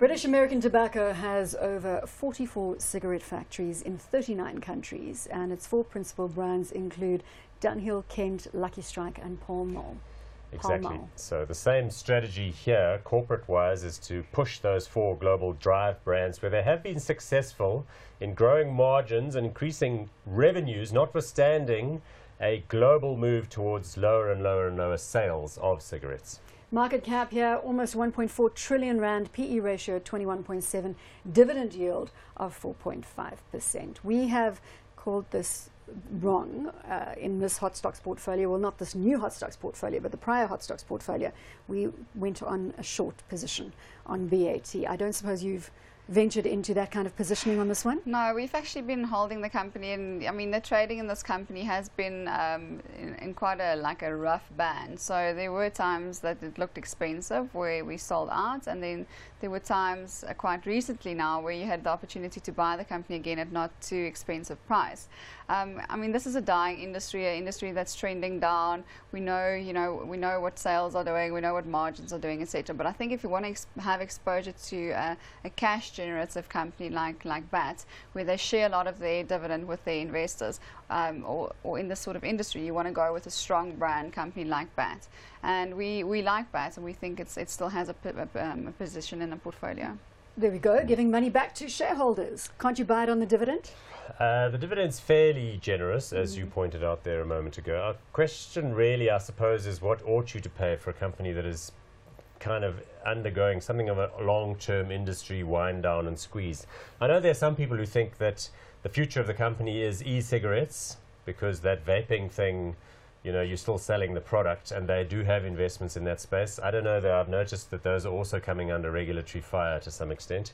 British American Tobacco has over 44 cigarette factories in 39 countries, and its four principal brands include Dunhill, Kent, Lucky Strike and Pall Mall. Exactly. So the same strategy here, corporate-wise, is to push those four global drive brands where they have been successful in growing margins and increasing revenues, notwithstanding a global move towards lower and lower and lower sales of cigarettes. Market cap here, almost 1.4 trillion rand, PE ratio 21.7, dividend yield of 4.5%. We have called this wrong in this hot stocks portfolio. Well, not this new hot stocks portfolio, but the prior hot stocks portfolio. We went on a short position on BAT. I don't suppose you've ventured into that kind of positioning on this one? No, we've actually been holding the company, and I mean the trading in this company has been in quite a rough band. So there were times that it looked expensive where we sold out, and then there were times quite recently now where you had the opportunity to buy the company again at not too expensive price. I mean, this is a dying industry, an industry that's trending down. We know, we know what sales are doing, we know what margins are doing, etc. But I think if you want to have exposure to a cash generative company like BAT, where they share a lot of their dividend with their investors, or in this sort of industry, you want to go with a strong brand company like BAT. And we like BAT, and we think it still has a position in the portfolio. There we go, giving money back to shareholders. Can't you buy it on the dividend? The dividend's fairly generous, as you pointed out there a moment ago. Our question really, I suppose, is what ought you to pay for a company that is kind of undergoing something of a long-term industry wind down and squeeze? I know there are some people who think that the future of the company is e-cigarettes, because that vaping thing, you know, you're still selling the product, and they do have investments in that space. I don't know, though. I've noticed that those are also coming under regulatory fire to some extent.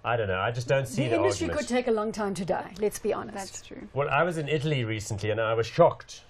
I don't know. I just don't see the argument. The industry could take a long time to die, let's be honest. That's true. Well, I was in Italy recently, and I was shocked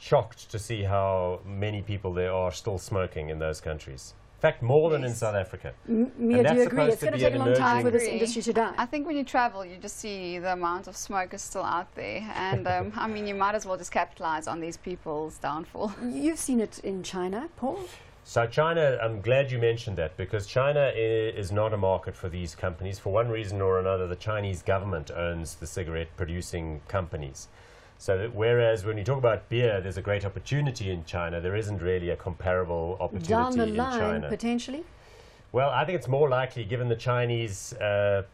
to see how many people there are still smoking in those countries. In fact, more than in South Africa. Mia, do you agree? It's going to take a long time for this industry to die. I think when you travel, you just see the amount of smoke is still out there. And I mean, you might as well just capitalize on these people's downfall. You've seen it in China, Paul? So China, I'm glad you mentioned that, because China is not a market for these companies. For one reason or another, the Chinese government owns the cigarette producing companies. So that whereas when you talk about beer, there's a great opportunity in China, there isn't really a comparable opportunity down the in line, China. Potentially? Well, I think it's more likely, given the Chinese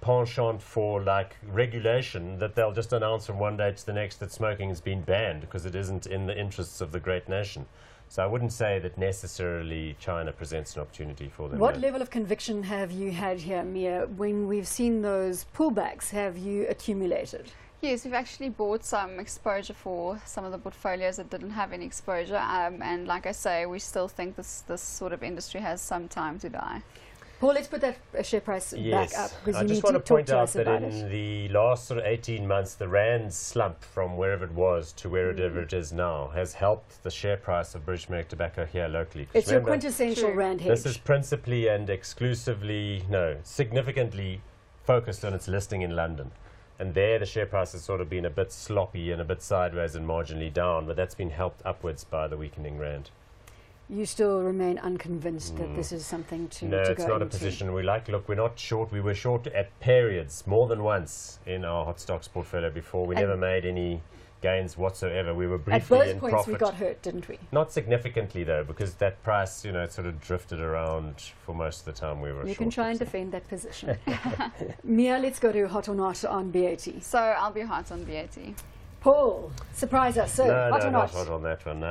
penchant for regulation, that they'll just announce from one day to the next that smoking has been banned because it isn't in the interests of the great nation. So I wouldn't say that necessarily China presents an opportunity for them. What level of conviction have you had here, Mia? When we've seen those pullbacks, have you accumulated? Yes, we've actually bought some exposure for some of the portfolios that didn't have any exposure. And like I say, we still think this sort of industry has some time to die. Paul, let's put that share price back up, because I just want to point out that in the last sort of 18 months, the rand slump from wherever it was to wherever it is now has helped the share price of British American Tobacco here locally. It's your quintessential rand hedge. This is principally and exclusively, significantly focused on its listing in London. And there the share price has sort of been a bit sloppy and a bit sideways and marginally down, but that's been helped upwards by the weakening rand. You still remain unconvinced that this is something to No, to it's go not into. a position we like. Look, we're not short. We were short at periods more than once in our hot stocks portfolio before. We never made any gains whatsoever. We were briefly in profit. At both points we got hurt, didn't we? Not significantly, though, because that price, it sort of drifted around for most of the time we were short. You can try and defend that position. Mia, let's go to hot or not on BAT. So I'll be hot on BAT. Paul, surprise us. So, No, hot or not? not hot on that one.